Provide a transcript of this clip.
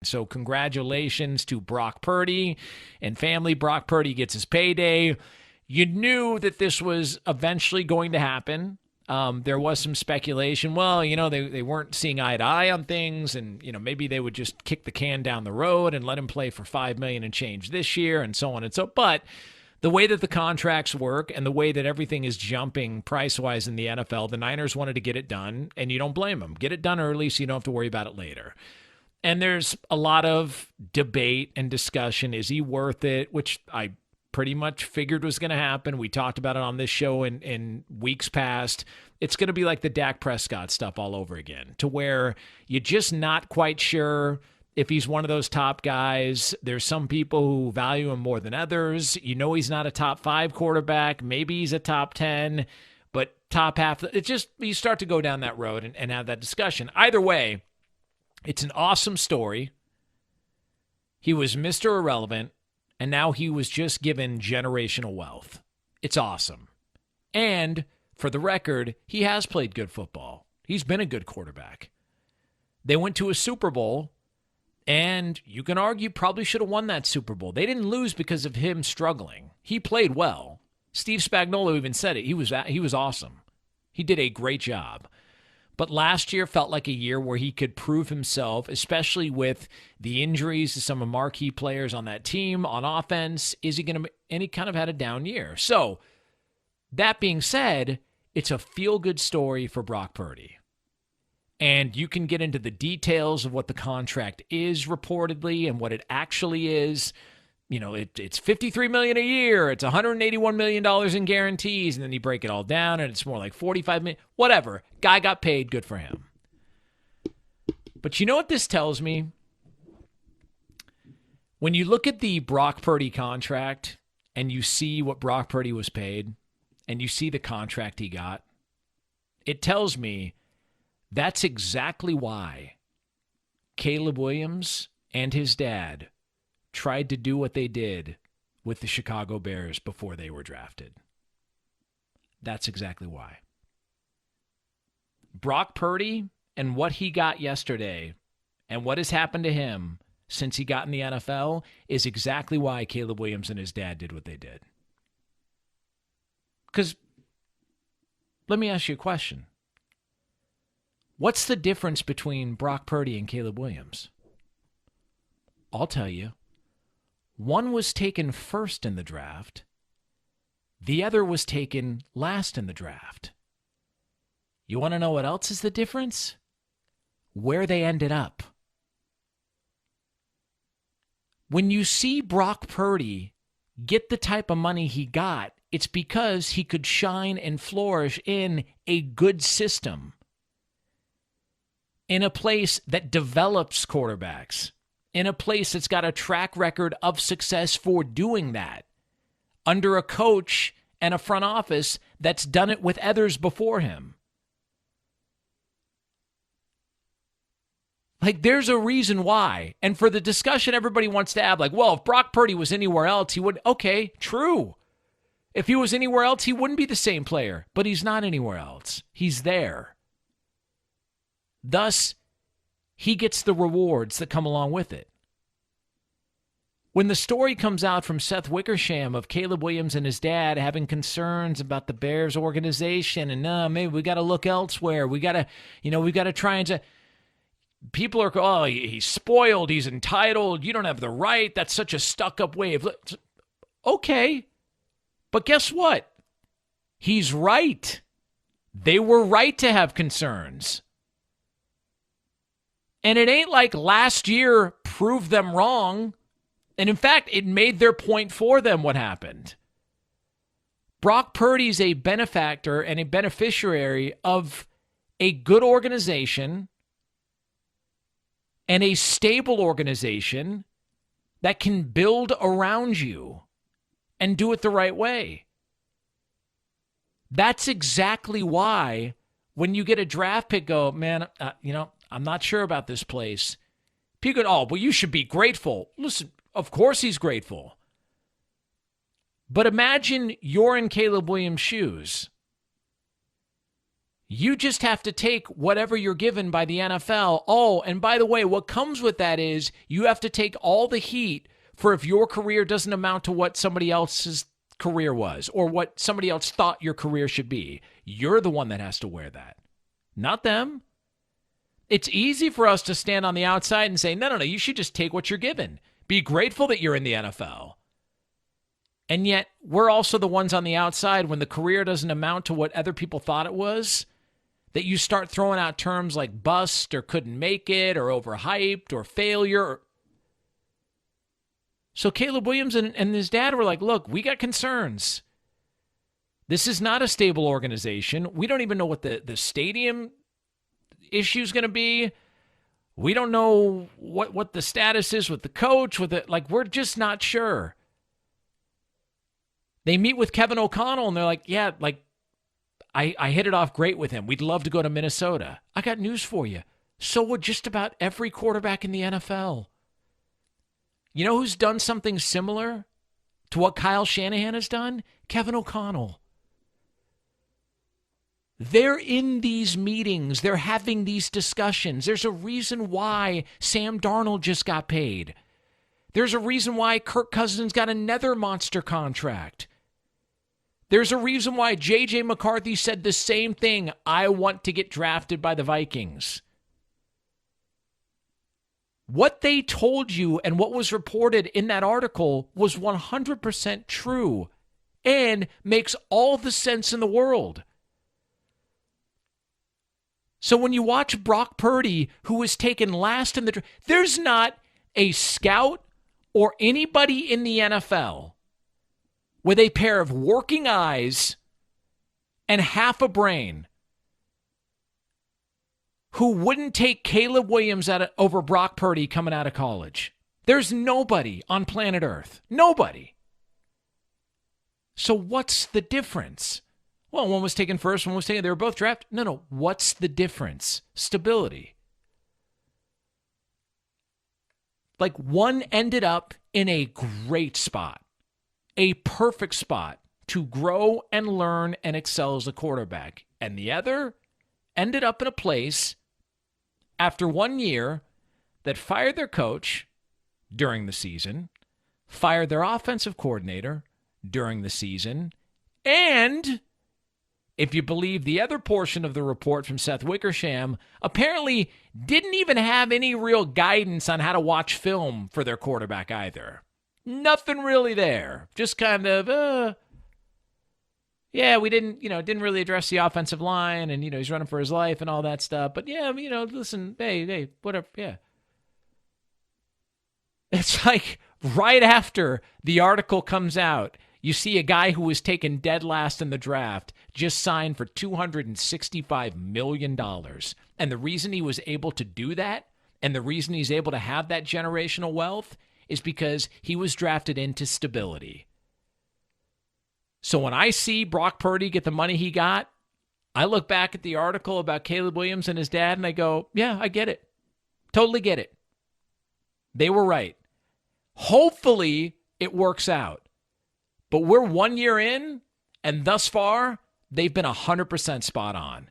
So congratulations to Brock Purdy and family. Brock Purdy gets his payday. You knew that this was eventually going to happen. There was some speculation. Well, they weren't seeing eye to eye on things, and maybe they would just kick the can down the road and let him play for $5 million and change this year, and so on and so. But the way that the contracts work and the way that everything is jumping price-wise in the NFL, the Niners wanted to get it done, and you don't blame them. Get it done early so you don't have to worry about it later. And there's a lot of debate and discussion. Is he worth it? Which I pretty much figured was going to happen. We talked about it on this show in weeks past. It's going to be like the Dak Prescott stuff all over again, to where you're just not quite sure if he's one of those top guys. There's some people who value him more than others. He's not a top 5 quarterback. Maybe he's a top 10, but top half. It's just, you start to go down that road and have that discussion. Either way, it's an awesome story. He was Mr. Irrelevant, and now he was just given generational wealth. It's awesome. And for the record, he has played good football. He's been a good quarterback. They went to a Super Bowl, and you can argue probably should have won that Super Bowl. They didn't lose because of him struggling. He played well. Steve Spagnuolo even said it. He was awesome. He did a great job. But last year felt like a year where he could prove himself, especially with the injuries to some of marquee players on that team on offense. Is he going to? And he kind of had a down year. So that being said, it's a feel-good story for Brock Purdy. And you can get into the details of what the contract is reportedly and what it actually is. It's $53 million a year. It's $181 million in guarantees. And then you break it all down and it's more like $45 million. Whatever. Guy got paid. Good for him. But you know what this tells me? When you look at the Brock Purdy contract and you see what Brock Purdy was paid and you see the contract he got, it tells me that's exactly why Caleb Williams and his dad tried to do what they did with the Chicago Bears before they were drafted. That's exactly why. Brock Purdy and what he got yesterday and what has happened to him since he got in the NFL is exactly why Caleb Williams and his dad did what they did. Because let me ask you a question. What's the difference between Brock Purdy and Caleb Williams? I'll tell you. One was taken first in the draft. The other was taken last in the draft. You want to know what else is the difference? Where they ended up. When you see Brock Purdy get the type of money he got, it's because he could shine and flourish in a good system, in a place that develops quarterbacks, in a place that's got a track record of success for doing that, under a coach and a front office that's done it with others before him. Like, there's a reason why. And for the discussion everybody wants to have, like, well, if Brock Purdy was anywhere else, he would. Okay, true. If he was anywhere else, he wouldn't be the same player. But he's not anywhere else. He's there. Thus, he gets the rewards that come along with it. When the story comes out from Seth Wickersham of Caleb Williams and his dad having concerns about the Bears organization and maybe we got to look elsewhere. We got to try and people are, oh, he's spoiled. He's entitled. You don't have the right. That's such a stuck-up way of. Okay. But guess what? He's right. They were right to have concerns. And it ain't like last year proved them wrong. And in fact, it made their point for them what happened. Brock Purdy's a benefactor and a beneficiary of a good organization and a stable organization that can build around you and do it the right way. That's exactly why when you get a draft pick, go, man, I'm not sure about this place. People go, oh, well, you should be grateful. Listen, of course he's grateful. But imagine you're in Caleb Williams' shoes. You just have to take whatever you're given by the NFL. Oh, and by the way, what comes with that is you have to take all the heat for if your career doesn't amount to what somebody else's career was or what somebody else thought your career should be. You're the one that has to wear that, not them. It's easy for us to stand on the outside and say, no, you should just take what you're given. Be grateful that you're in the NFL. And yet, we're also the ones on the outside when the career doesn't amount to what other people thought it was, that you start throwing out terms like bust or couldn't make it or overhyped or failure. So Caleb Williams and his dad were like, look, we got concerns. This is not a stable organization. We don't even know what the stadium issue is going to be. We don't know what the status is with the coach. We're just not sure. They meet with Kevin O'Connell, and they're like, yeah, I hit it off great with him. We'd love to go to Minnesota. I got news for you. So would just about every quarterback in the NFL. You know who's done something similar to what Kyle Shanahan has done? Kevin O'Connell. They're in these meetings. They're having these discussions. There's a reason why Sam Darnold just got paid. There's a reason why Kirk Cousins got another monster contract. There's a reason why J.J. McCarthy said the same thing. I want to get drafted by the Vikings. What they told you and what was reported in that article was 100% true and makes all the sense in the world. So when you watch Brock Purdy, who was taken last in the draft, there's not a scout or anybody in the NFL with a pair of working eyes and half a brain who wouldn't take Caleb Williams over Brock Purdy coming out of college. There's nobody on planet Earth. Nobody. So what's the difference? Well, one was taken first, one was taken. They were both drafted. No. What's the difference? Stability. One ended up in a great spot, a perfect spot to grow and learn and excel as a quarterback. And the other ended up in a place after 1 year that fired their coach during the season, fired their offensive coordinator during the season, and if you believe the other portion of the report from Seth Wickersham, apparently didn't even have any real guidance on how to watch film for their quarterback either. Nothing really there. Just kind of, we didn't really address the offensive line, and, he's running for his life and all that stuff. But, listen, hey, whatever, yeah. It's like right after the article comes out, you see a guy who was taken dead last in the draft just signed for $265 million. And the reason he was able to do that and the reason he's able to have that generational wealth is because he was drafted into stability. So when I see Brock Purdy get the money he got, I look back at the article about Caleb Williams and his dad and I go, yeah, I get it. Totally get it. They were right. Hopefully it works out. But we're 1 year in, and thus far, they've been 100% spot on.